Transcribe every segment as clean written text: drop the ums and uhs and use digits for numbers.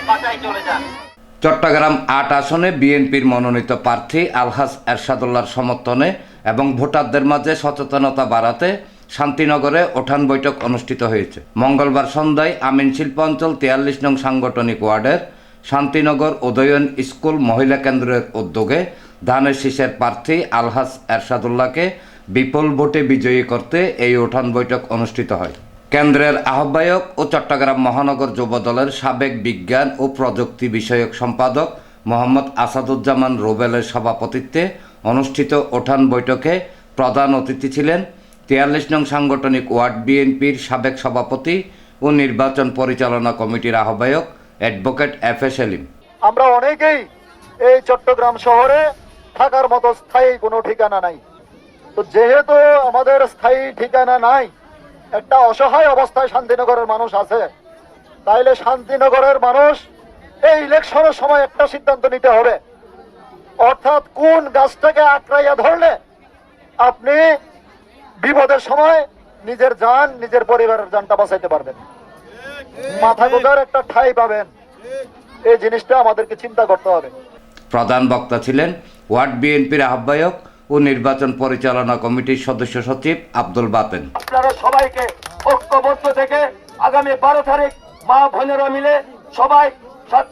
বাসায় চলে যান। চট্টগ্রাম ৮ আসনে বিএনপির মনোনীত প্রার্থী আলহাজ এরশাদুল্লাহর সমর্থনে এবং ভোটারদের মাঝে সচেতনতা বাড়াতে শান্তিনগরে উঠান বৈঠক অনুষ্ঠিত হয়েছে। মঙ্গলবার সন্ধ্যায় আমিন শিল্পাঞ্চল ৪৩ নং সাংগঠনিক ওয়ার্ডের শান্তিনগর উদয়ন স্কুল মহিলা কেন্দ্রের উদ্যোগে ধানের শীষের প্রার্থী আলহাজ এরশাদুল্লাহকে বিপুল ভোটে বিজয়ী করতে এই উঠান বৈঠক অনুষ্ঠিত হয়। কেন্দ্রের আহ্বায়ক ও চট্টগ্রাম মহানগর যুবদলের সাবেক বিজ্ঞান ও প্রযুক্তি বিষয়ক সম্পাদক মোহাম্মদ আসাদুজ্জামান রুবেলের সভাপতিত্বে অনুষ্ঠিত উঠান বৈঠকে প্রধান অতিথি ছিলেন ৪৩ নং সাংগঠনিক ওয়ার্ড বিএনপির সাবেক সভাপতি ও নির্বাচন পরিচালনা কমিটির আহ্বায়ক অ্যাডভোকেট এফ.এ. সেলিম। আমরা অনেকেই এই চট্টগ্রাম শহরে থাকার মতো স্থায়ী কোনো ঠিকানা নাই। তো যেহেতু আমাদের স্থায়ী ঠিকানা নাই, একটা অসহায় অবস্থায় শান্তিনগরের মানুষ আছে, তাইলে শান্তিনগরের মানুষ এই ইলেকশনের সময় একটা সিদ্ধান্ত নিতে হবে, অর্থাৎ কোন গাছটাকে আঁকড়াইয়া ধরলে আপনি বিপদের সময় নিজের জান, নিজের পরিবারের জানটা বাঁচাইতে পারবেন, মাথা গোজার একটা ঠাঁই পাবেন। এই জিনিসটা আমাদেরকে চিন্তা করতে হবে। প্রধান বক্তা ছিলেন ওয়ার্ড বিএনপির আহ্বায়ক ও নির্বাচন পরিচালনা কমিটির সদস্য সচিব আব্দুল বাতেন। আপনারা সবাইকে ঐক্যবদ্ধ থেকে আগামী 12 তারিখ মা বোনেরা মিলে সবাই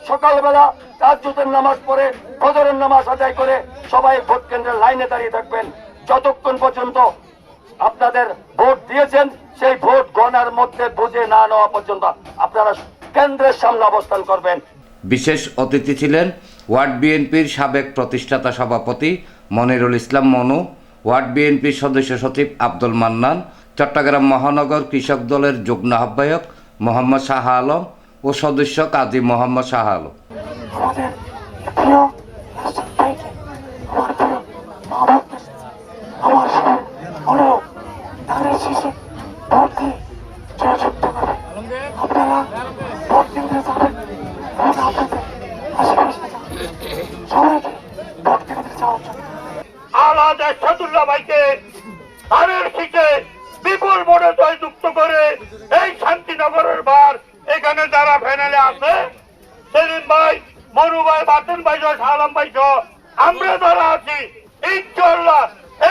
সকালবেলা তাহাজ্জুদের নামাজ পড়ে ফজরের নামাজ আদায় করে সবাই ভোট কেন্দ্রের লাইনে দাঁড়িয়ে থাকবেন যতক্ষণ পর্যন্ত আপনাদের ভোট দিয়েছেন সেই ভোট গণার মধ্যে বুঝে না নেওয়া পর্যন্ত আপনারা কেন্দ্রের সামনে অবস্থান করবেন। বিশেষ অতিথি ছিলেন ওয়ার্ড বিএনপির সাবেক প্রতিষ্ঠাতা সভাপতি মনিরুল ইসলাম মনু, ওয়ার্ড বিএনপির সদস্য সচিব আব্দুল মান্নান, চট্টগ্রাম মহানগর কৃষক দলের যুগ্ম আহ্বায়ক মোহাম্মদ শাহ আলম ও সদস্য কাজী মোহাম্মদ শাহ আলম। আলহাজ এরশাদুল্লাহ ভাইকে ধানের শীষে বিপুল ভোটে জয়যুক্ত করে এই শান্তিনগরের বার এখানে যারা ফ্যানেলে আছে সেলিম ভাই, মনু ভাই, বাতেন ভাই, শাহ আলম ভাই সহ আমরা যারা আছি, ইনশাআল্লাহ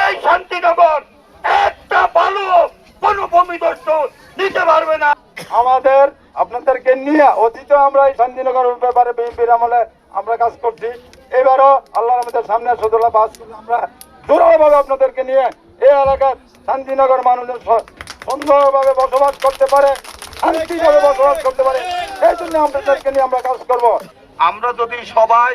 এই শান্তিনগর একটা ভালো কোন ভূমিদস্যু নিতে পারবে না। আমাদের আপনাদেরকে নিয়ে অতীতে আমরা এই শান্তিনগরের ব্যাপারে বিএনপির আমলে আমরা কাজ করছি। এবারও আল্লাহর আমাদের সামনে সদুল্লাহ পাস আমরা জোরালোভাবে আপনাদেরকে নিয়ে এই এলাকার শান্তিনগর মানুষের সুন্দরভাবে বসবাস করতে পারে, শান্তিভাবে বসবাস করতে পারে, এই জন্য আপনাদেরকে নিয়ে আমরা কাজ করব। আমরা যদি সবাই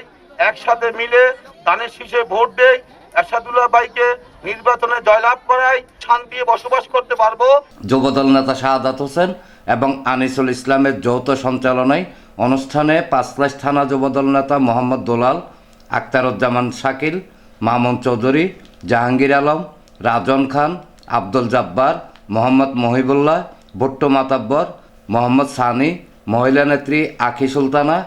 একসাথে মিলে ধানের শীষে ভোট দেই, এরশাদুল্লাহ ভাইকে নির্বাচনে জয়লাভ করাই, শান্তি বসবাস করতে পারবো। যুবদল নেতা শাহাদাত হোসেন এবং আনিসুল ইসলামের যৌথ সঞ্চালনায় অনুষ্ঠানে পাঁচলাইশ থানা যুবদল নেতা মোহাম্মদ দুলাল, আক্তারুজ্জামান শাকিল, মামুন চৌধুরী, জাহাঙ্গীর আলম, রাজন খান, আব্দুল জাব্বার, মোহাম্মদ মহিবুল্লাহ, ভুট্টো মাতাব্বর, মোহাম্মদ সানি, মহিলা নেত্রী আখি সুলতানা,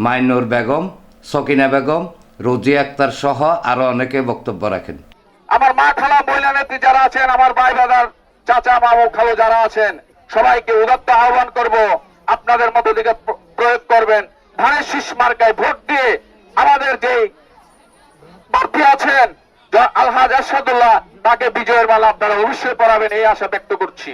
মাইনুর বেগম, সকিনা বেগম, রোজি আক্তার সহ আরো অনেকে বক্তব্য রাখেন। আমার মা খালা মহিলা নেত্রী যারা আছেন, আমার ভাই দাদার চাচা মামু খালু যারা আছেন, সবাইকে উদাত্ত আহ্বান করব, আপনাদের মতো দিকে প্রয়োগ করবেন। ধানের শীষ মার্কায় ভোট দিয়ে আমাদের যে প্রার্থী আছেন আলহাজ এরশাদুল্লাহ, তাকে বিজয়ের মালা আপনারা অবশ্যই পরাবেন, এই আশা ব্যক্ত করছি।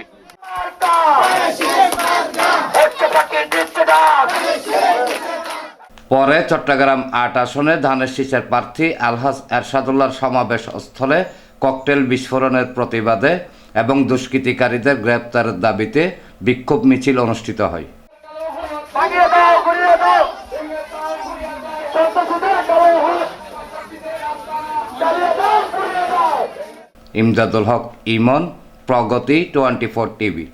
পরে চট্টগ্রাম ৮ আসনে ধানের শীষের প্রার্থী আলহাজ এরশাদুল্লাহর সমাবেশ স্থলে ককটেল বিস্ফোরণের প্রতিবাদে এবং দুষ্কৃতিকারীদের গ্রেপ্তারের দাবিতে বিক্ষোভ মিছিল অনুষ্ঠিত হয়। ইমদাদুল হক ইমন, প্রগতি 24 টিভি।